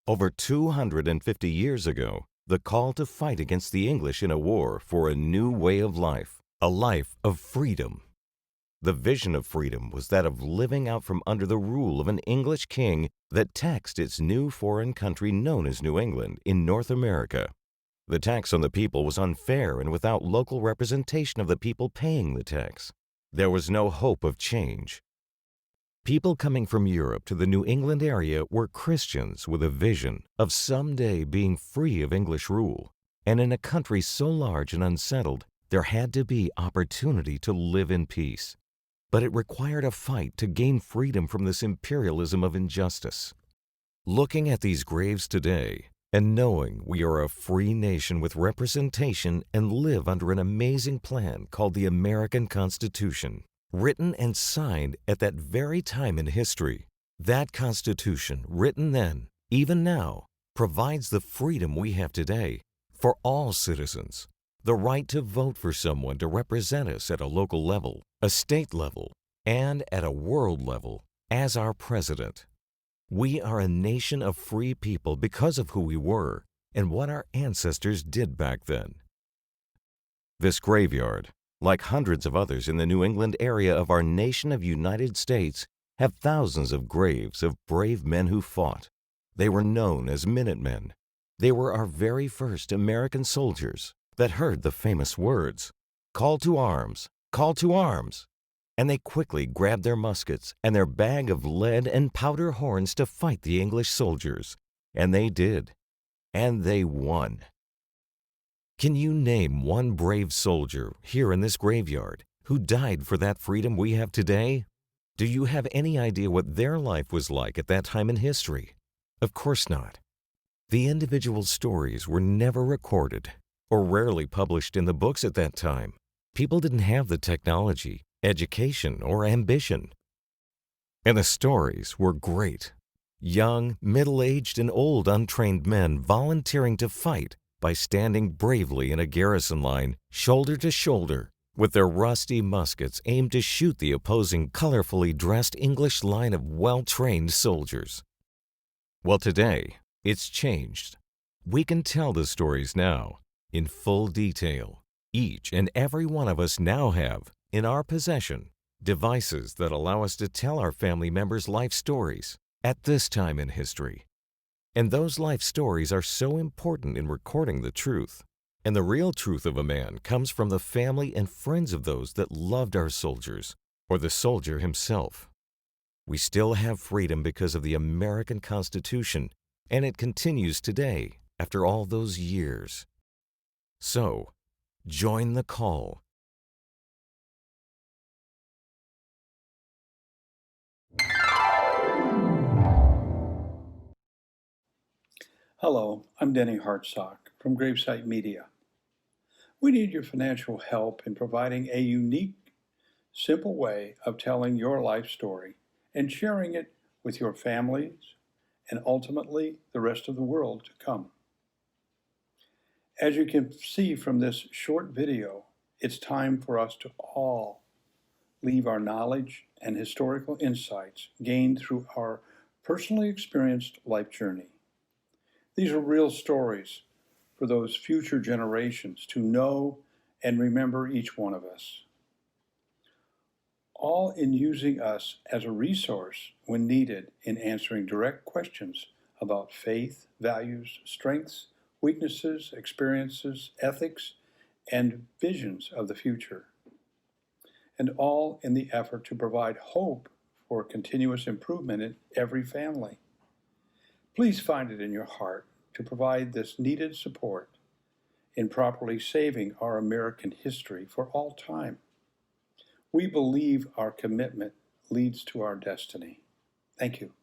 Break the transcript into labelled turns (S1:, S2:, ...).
S1: Over 250 years ago, the call to fight against the English in a war for a new way of life, a life of freedom. The vision of freedom was that of living out from under the rule of an English king that taxed its new foreign country known as New England in North America. The tax on the people was unfair and without local representation of the people paying the tax. There was no hope of change. People coming from Europe to the New England area were Christians with a vision of someday being free of English rule. And in a country so large and unsettled, there had to be opportunity to live in peace. But it required a fight to gain freedom from this imperialism of injustice. Looking at these graves today, and knowing we are a free nation with representation and live under an amazing plan called the American Constitution, written and signed at that very time in history, that Constitution, written then, even now, provides the freedom we have today for all citizens, the right to vote for someone to represent us at a local level, a state level, and at a world level as our president. We are a nation of free people because of who we were and what our ancestors did back then. This graveyard, like hundreds of others in the New England area of our nation of United States, have thousands of graves of brave men who fought. They were known as Minutemen. They were our very first American soldiers that heard the famous words, "Call to arms, call to arms." And they quickly grabbed their muskets and their bag of lead and powder horns to fight the English soldiers. And they did. And they won. Can you name one brave soldier here in this graveyard who died for that freedom we have today? Do you have any idea what their life was like at that time in history? Of course not. The individual stories were never recorded or rarely published in the books at that time. People didn't have the technology, education, or ambition. And the stories were great. Young, middle-aged, and old untrained men volunteering to fight by standing bravely in a garrison line, shoulder to shoulder, with their rusty muskets aimed to shoot the opposing colorfully dressed English line of well-trained soldiers. Well, today, it's changed. We can tell the stories now, in full detail. Each and every one of us now have, in our possession, devices that allow us to tell our family members' life stories at this time in history. And those life stories are so important in recording the truth. And the real truth of a man comes from the family and friends of those that loved our soldiers, or the soldier himself. We still have freedom because of the American Constitution, and it continues today after all those years. So, join the call.
S2: Hello, I'm Denny Hartsock from Gravesite Media. We need your financial help in providing a unique, simple way of telling your life story and sharing it with your families and ultimately the rest of the world to come. As you can see from this short video, it's time for us to all leave our knowledge and historical insights gained through our personally experienced life journey. These are real stories for those future generations to know and remember each one of us. All in using us as a resource when needed in answering direct questions about faith, values, strengths, weaknesses, experiences, ethics, and visions of the future. And all in the effort to provide hope for continuous improvement in every family. Please find it in your heart to provide this needed support in properly saving our American history for all time. We believe our commitment leads to our destiny. Thank you.